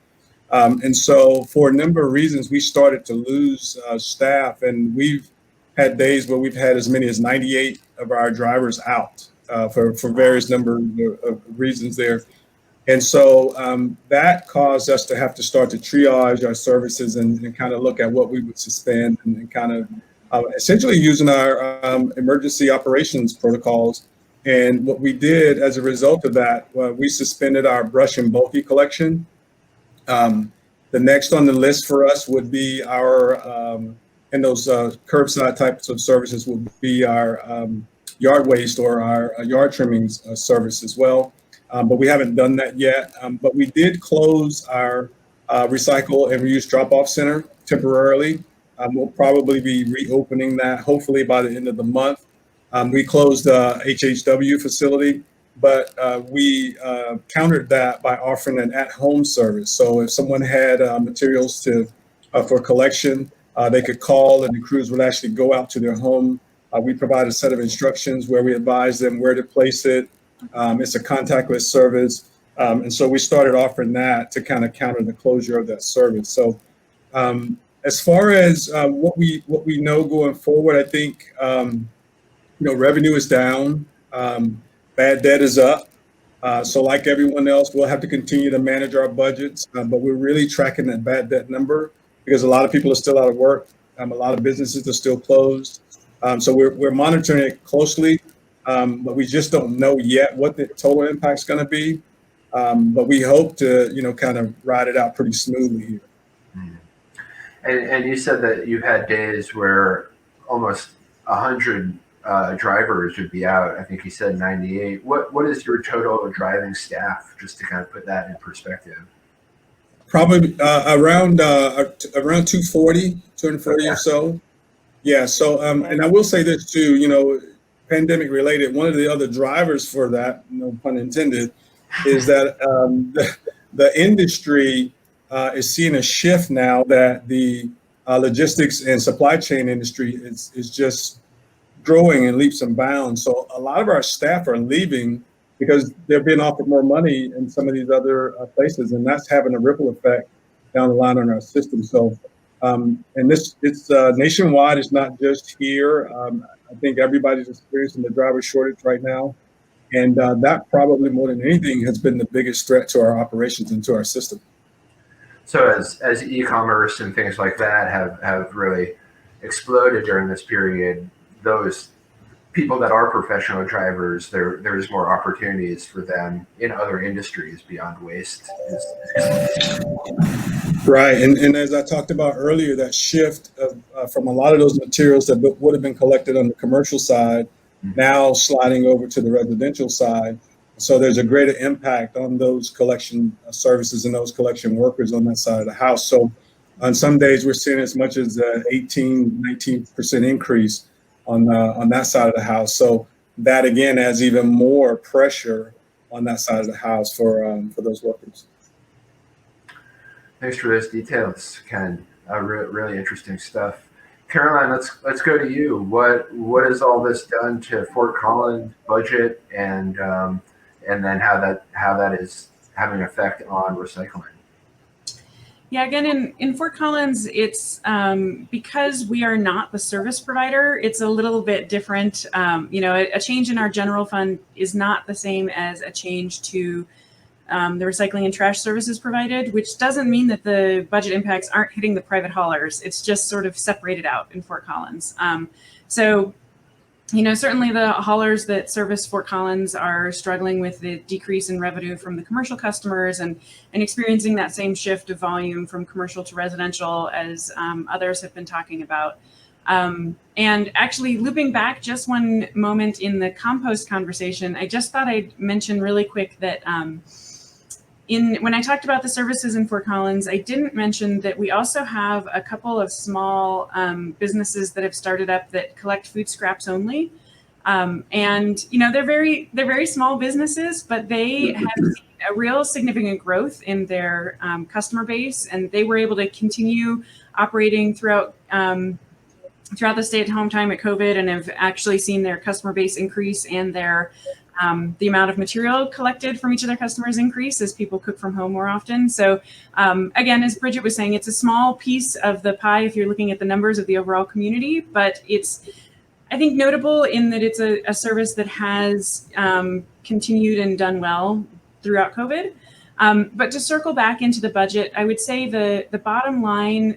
And so for a number of reasons, we started to lose staff, and we've had days where we've had as many as 98 of our drivers out for various number of reasons there. And so that caused us to have to start to triage our services and kind of look at what we would suspend and kind of essentially using our emergency operations protocols. And what we did as a result of that, we suspended our brush and bulky collection. The next on the list for us would be our, and those curbside types of services would be our yard waste or our yard trimmings service as well. But we haven't done that yet. But we did close our recycle and reuse drop-off center temporarily. We'll probably be reopening that hopefully by the end of the month. We closed the HHW facility, but we countered that by offering an at-home service. So if someone had materials for collection, they could call and the crews would actually go out to their home. We provide a set of instructions where we advise them where to place it. It's a contactless service. And so we started offering that to kind of counter the closure of that service. So as far as what we know going forward, I think, revenue is down. Bad debt is up. So like everyone else, we'll have to continue to manage our budgets, but we're really tracking that bad debt number because a lot of people are still out of work. A lot of businesses are still closed. So we're monitoring it closely, but we just don't know yet what the total impact's going to be. But we hope to, kind of ride it out pretty smoothly here. And you said that you had days where almost 100 drivers would be out. I think you said 98. What is your total driving staff, just to kind of put that in perspective? Probably around 240 okay. Or so. Yeah. So, and I will say this too, pandemic related, one of the other drivers for that, no pun intended, is that the industry is seeing a shift now that the logistics and supply chain industry is just growing in leaps and bounds. So a lot of our staff are leaving because they're being offered more money in some of these other places, and that's having a ripple effect down the line on our system. So, and it's nationwide. It's not just here. I think everybody's experiencing the driver shortage right now, and that probably more than anything has been the biggest threat to our operations and to our system. So as e-commerce and things like that have really exploded during this period, those people that are professional drivers, there's more opportunities for them in other industries beyond waste. Right, and as I talked about earlier, that shift from a lot of those materials that would have been collected on the commercial side, now sliding over to the residential side. So there's a greater impact on those collection services and those collection workers on that side of the house. So on some days, we're seeing as much as 18, 19% increase on that side of the house. So that again adds even more pressure on that side of the house for those workers. Thanks for those details, Ken. Really interesting stuff. Caroline, let's go to you. What has all this done to Fort Collins budget, and then how that is having an effect on recycling? Yeah, again, in Fort Collins, it's because we are not the service provider, it's a little bit different. A change in our general fund is not the same as a change to the recycling and trash services provided, which doesn't mean that the budget impacts aren't hitting the private haulers. It's just sort of separated out in Fort Collins. Certainly the haulers that service Fort Collins are struggling with the decrease in revenue from the commercial customers and experiencing that same shift of volume from commercial to residential as others have been talking about. And actually looping back just one moment in the compost conversation, I just thought I'd mention really quick that when I talked about the services in Fort Collins, I didn't mention that we also have a couple of small businesses that have started up that collect food scraps only. They're very small businesses, but they have seen a real significant growth in their customer base, and they were able to continue operating throughout the stay-at-home time at COVID, and have actually seen their customer base increase and their the amount of material collected from each of their customers increase as people cook from home more often. So again, as Bridget was saying, it's a small piece of the pie if you're looking at the numbers of the overall community, but it's, I think, notable in that it's a service that has continued and done well throughout COVID. But to circle back into the budget, I would say the bottom line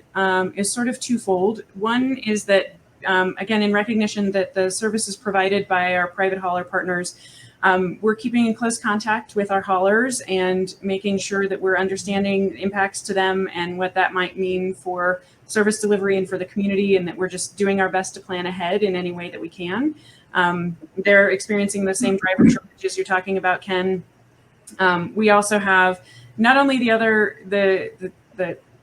is sort of twofold. One is that, again, in recognition that the services provided by our private hauler partners, we're keeping in close contact with our haulers and making sure that we're understanding impacts to them and what that might mean for service delivery and for the community, and that we're just doing our best to plan ahead in any way that we can. They're experiencing the same driver shortages you're talking about, Ken. We also have not only the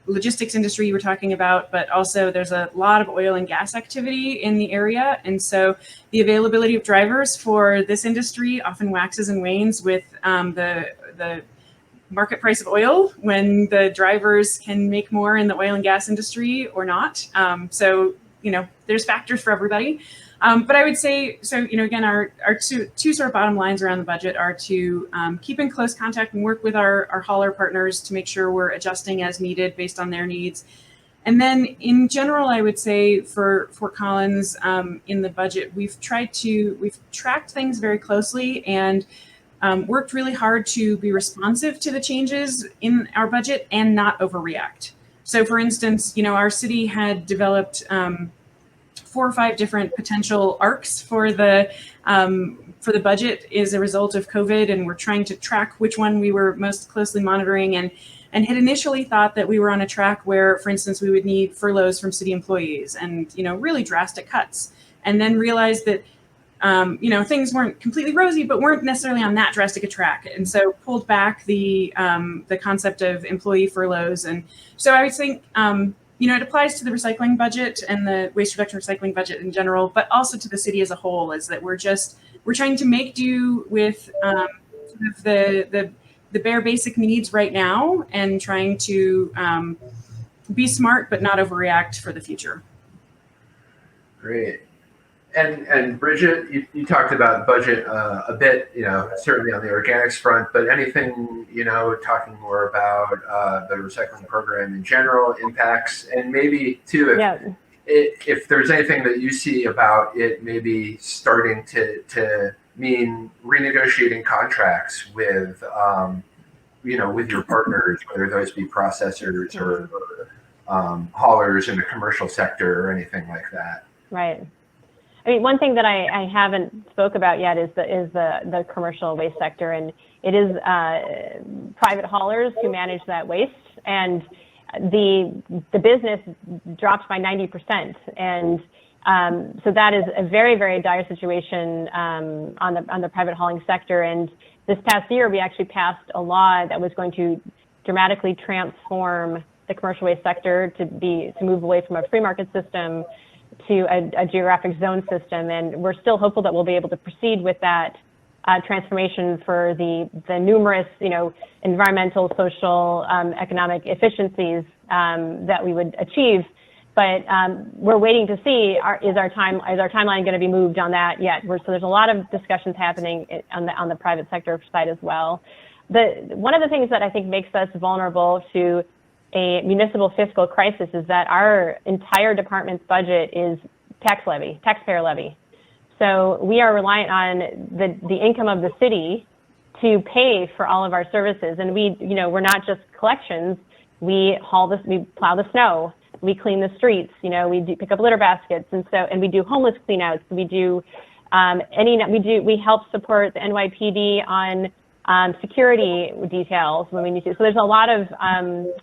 logistics industry you were talking about, but also there's a lot of oil and gas activity in the area. And so the availability of drivers for this industry often waxes and wanes with the market price of oil, when the drivers can make more in the oil and gas industry or not. There's factors for everybody. But I would say, again, our two sort of bottom lines around the budget are to keep in close contact and work with our hauler partners to make sure we're adjusting as needed based on their needs. And then in general, I would say for Fort Collins in the budget, we've tracked things very closely and worked really hard to be responsive to the changes in our budget and not overreact. So for instance, our city had developed 4 or 5 different potential arcs for the budget as a result of COVID, and we're trying to track which one we were most closely monitoring, and had initially thought that we were on a track where, for instance, we would need furloughs from city employees and really drastic cuts, and then realized that things weren't completely rosy, but weren't necessarily on that drastic a track, and so pulled back the concept of employee furloughs. And so I would think it applies to the recycling budget and the waste reduction recycling budget in general, but also to the city as a whole, is that we're trying to make do with the bare basic needs right now, and trying to be smart but not overreact for the future. Great. And Bridget, you talked about budget a bit, certainly on the organics front, but anything, talking more about the recycling program in general, impacts, and maybe too, if there's anything that you see about it maybe starting to mean renegotiating contracts with, with your partners, whether those be processors or haulers in the commercial sector or anything like that. Right. I mean, one thing that I haven't spoke about yet is the commercial waste sector, and it is private haulers who manage that waste, and the business dropped by 90%, and so that is a very, very dire situation on the private hauling sector. And this past year, we actually passed a law that was going to dramatically transform the commercial waste sector to move away from a free market system to a geographic zone system. And we're still hopeful that we'll be able to proceed with that transformation for the numerous, environmental, social, economic efficiencies that we would achieve. But we're waiting to see, is our timeline going to be moved on that yet? So there's a lot of discussions happening on the private sector side as well. One of the things that I think makes us vulnerable to a municipal fiscal crisis is that our entire department's budget is taxpayer levy. So we are reliant on the income of the city to pay for all of our services. And we're not just collections. We plow the snow, we clean the streets, we pick up litter baskets, and we do homeless cleanouts. We help support the NYPD on security details when we need to. So there's a lot of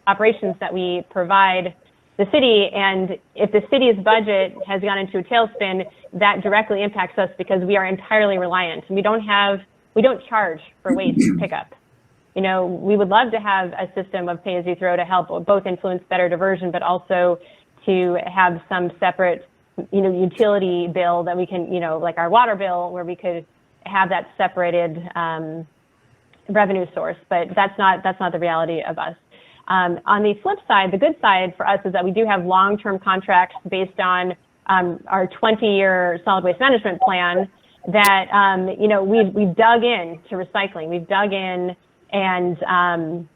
operations that we provide the city, and if the city's budget has gone into a tailspin, that directly impacts us because we are entirely reliant. We don't charge for waste pickup. We would love to have a system of pay as you throw to help both influence better diversion, but also to have some separate, utility bill that we can, like our water bill, where we could have that separated revenue source. But that's not the reality of us. On the flip side, the good side for us is that we do have long-term contracts based on our 20-year solid waste management plan that, we've dug in to recycling. We've dug in, and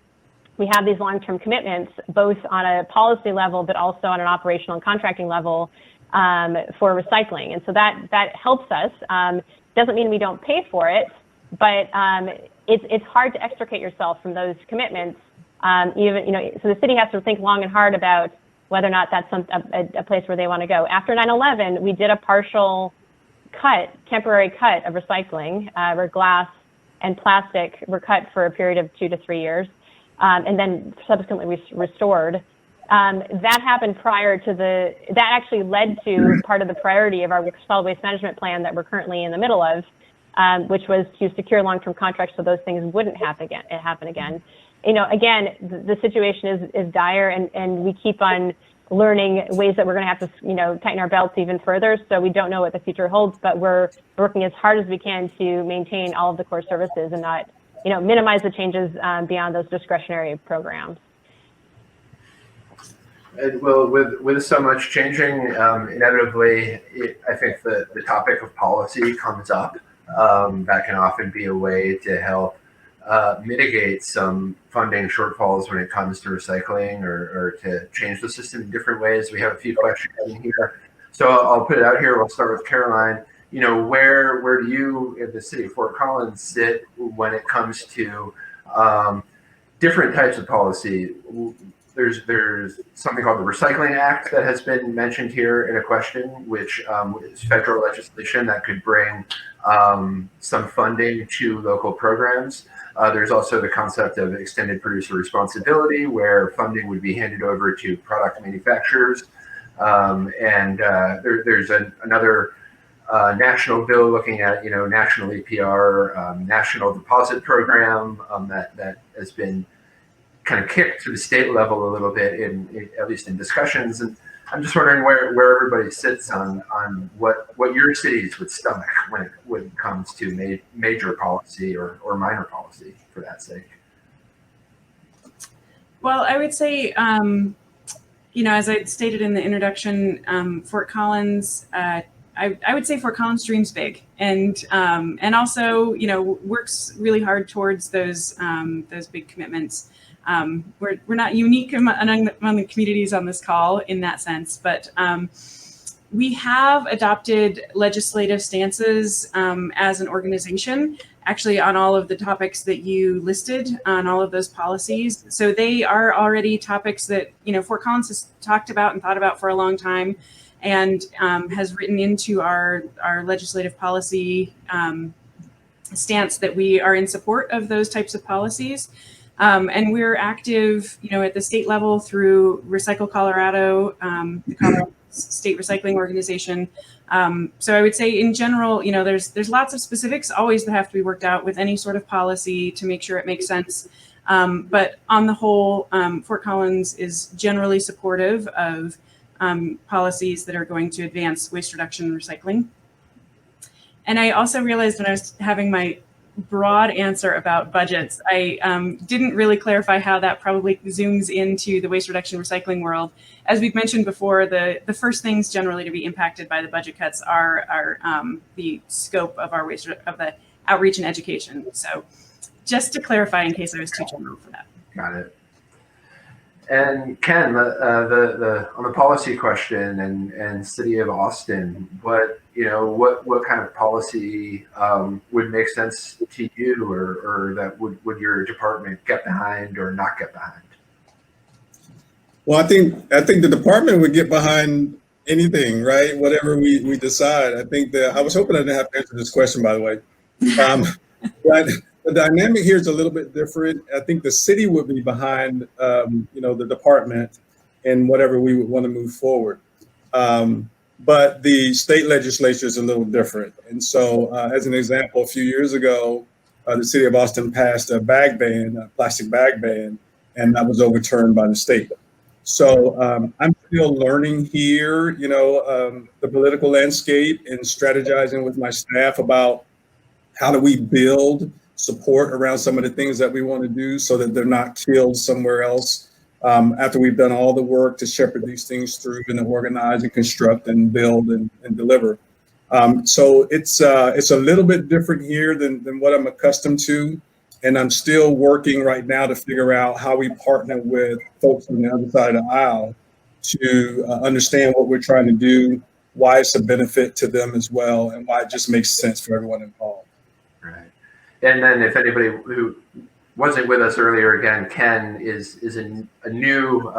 we have these long-term commitments, both on a policy level, but also on an operational and contracting level for recycling. And so that helps us. Doesn't mean we don't pay for it, but it's hard to extricate yourself from those commitments. So the city has to think long and hard about whether or not that's a place where they want to go. After 9/11, we did a partial temporary cut of recycling, where glass and plastic were cut for a period of 2 to 3 years, and then subsequently restored. That happened prior to that actually led to part of the priority of our solid waste management plan that we're currently in the middle of, which was to secure long-term contracts so those things wouldn't happen again. Again, the situation is dire, and we keep on learning ways that we're going to have to, tighten our belts even further. So we don't know what the future holds, but we're working as hard as we can to maintain all of the core services and not, minimize the changes beyond those discretionary programs. And well, with so much changing, inevitably, I think the topic of policy comes up. That can often be a way to help mitigate some funding shortfalls when it comes to recycling or to change the system in different ways. We have a few questions in here. So I'll put it out here. We'll start with Caroline. Where do you in the city of Fort Collins sit when it comes to different types of policy? There's something called the Recycling Act that has been mentioned here in a question, which is federal legislation that could bring some funding to local programs. There's also the concept of extended producer responsibility, where funding would be handed over to product manufacturers. There's another national bill looking at, national EPR, national deposit program that has been kind of kicked to the state level a little bit, at least in discussions. And I'm just wondering where everybody sits on what your cities would stomach when it comes to major policy or minor policy, for that sake. Well, I would say, as I stated in the introduction, Fort Collins, I would say Fort Collins dreams big, and also works really hard towards those big commitments. We're not unique among the communities on this call in that sense, but we have adopted legislative stances as an organization, actually on all of the topics that you listed, on all of those policies. So they are already topics that Fort Collins has talked about and thought about for a long time. and has written into our legislative policy stance that we are in support of those types of policies. And we're active, at the state level through Recycle Colorado, the Colorado State Recycling Organization. So I would say in general, there's lots of specifics always that have to be worked out with any sort of policy to make sure it makes sense. But on the whole, Fort Collins is generally supportive of policies that are going to advance waste reduction and recycling. And I also realized when I was having my broad answer about budgets, I didn't really clarify how that probably zooms into the waste reduction recycling world. As we've mentioned before, the first things generally to be impacted by the budget cuts are the scope of of the outreach and education. So just to clarify in case I was too general for that. Got it. And Ken, on the policy question and City of Austin, what kind of policy would make sense to you, or that would your department get behind or not get behind? Well, I think the department would get behind anything, right? Whatever we decide. I think I was hoping I didn't have to answer this question, by the way. But the dynamic here is a little bit different. I think the city would be behind, the department and whatever we would want to move forward. But the state legislature is a little different. And so, as an example, a few years ago, the city of Austin passed a plastic bag ban, and that was overturned by the state. So I'm still learning here, the political landscape and strategizing with my staff about how do we build support around some of the things that we want to do so that they're not killed somewhere else after we've done all the work to shepherd these things through and organize and construct and build and deliver. So it's a little bit different here than what I'm accustomed to. And I'm still working right now to figure out how we partner with folks on the other side of the aisle to understand what we're trying to do, why it's a benefit to them as well, and why it just makes sense for everyone involved. Right. And then if anybody who wasn't with us earlier, again, Ken is a new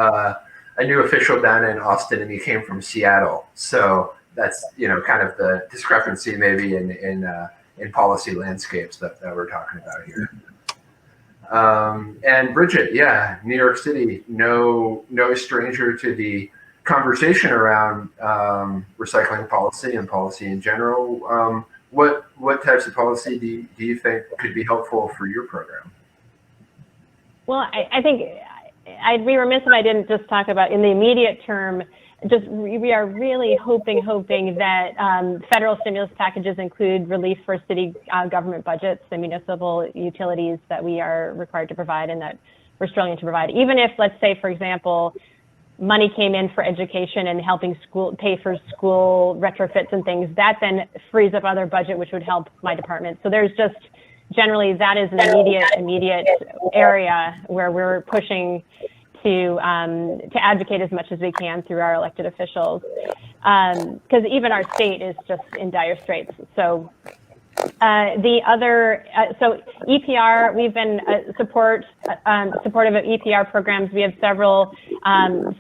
official down in Austin, and he came from Seattle. So that's kind of the discrepancy maybe in policy landscapes that we're talking about here. And Bridget, yeah, New York City, no stranger to the conversation around recycling policy and policy in general. What types of policy do you think could be helpful for your program? Well, I think I'd be remiss if I didn't just talk about in the immediate term. We are really hoping that federal stimulus packages include relief for city government budgets, the municipal utilities that we are required to provide and that we're struggling to provide. Even if, let's say, for example, money came in for education and helping pay for school retrofits and things, that then frees up other budget, which would help my department. So there's just generally that is an immediate area where we're pushing to advocate as much as we can through our elected officials, because even our state is just in dire straits. So so EPR, we've been supportive of EPR programs. We have several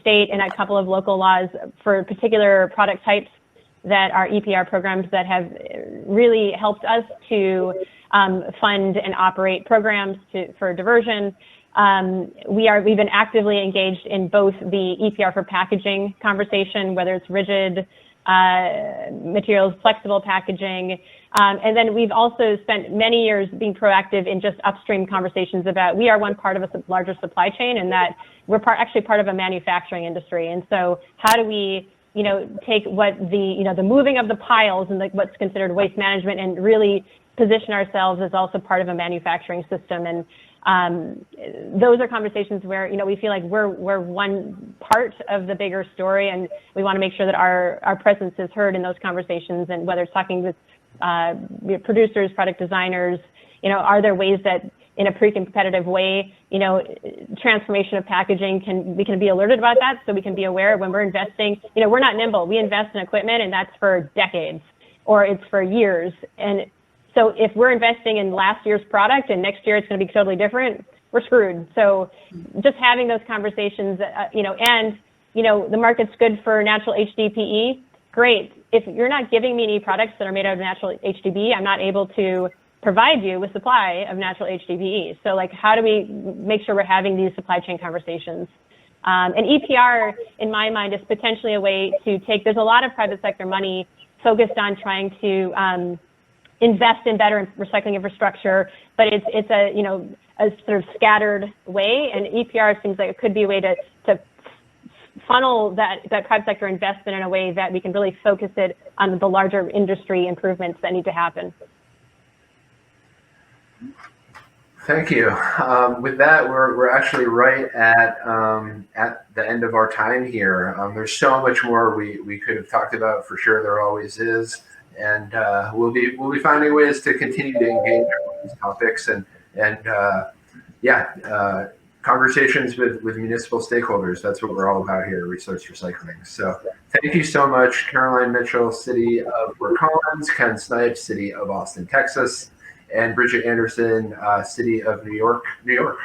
state and a couple of local laws for particular product types that are EPR programs that have really helped us to fund and operate programs for diversion. We've been actively engaged in both the EPR for packaging conversation, whether it's rigid materials, flexible packaging. And then we've also spent many years being proactive in just upstream conversations about, we are one part of a larger supply chain, and that we're actually part of a manufacturing industry. And so how do we, take what the moving of the piles and what's considered waste management and really position ourselves as also part of a manufacturing system. And those are conversations where, we feel like we're one part of the bigger story, and we want to make sure that our presence is heard in those conversations. And whether it's talking with producers, product designers, are there ways that in a pre-competitive way, transformation of packaging we can be alerted about that, so we can be aware when we're investing. We're not nimble. We invest in equipment, and that's for decades, or it's for years. And so if we're investing in last year's product and next year it's going to be totally different, we're screwed. So just having those conversations, and the market's good for natural HDPE. great. If you're not giving me any products that are made out of natural HDPE, I'm not able to provide you with supply of natural HDPE. So like, how do we make sure we're having these supply chain conversations? And EPR, in my mind, is potentially a way to take, there's a lot of private sector money focused on trying to invest in better recycling infrastructure, but it's a, you know, a sort of scattered way, and EPR seems like it could be a way to funnel that private sector investment in a way that we can really focus it on the larger industry improvements that need to happen. Thank you. With that, we're actually right at the end of our time here. There's so much more we could have talked about, for sure. There always is, and we'll be finding ways to continue to engage on these topics and conversations with municipal stakeholders. That's what we're all about here at Resource Recycling. So thank you so much, Caroline Mitchell, City of Fort Collins, Ken Snipes, City of Austin, Texas, and Bridget Anderson, City of New York, New York.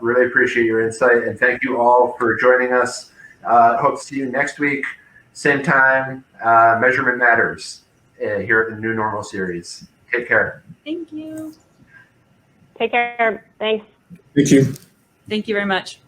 Really appreciate your insight, and thank you all for joining us. Hope to see you next week, same time. Measurement Matters here at the New Normal series. Take care. Thank you. Take care. Thanks. Thank you. Thank you very much.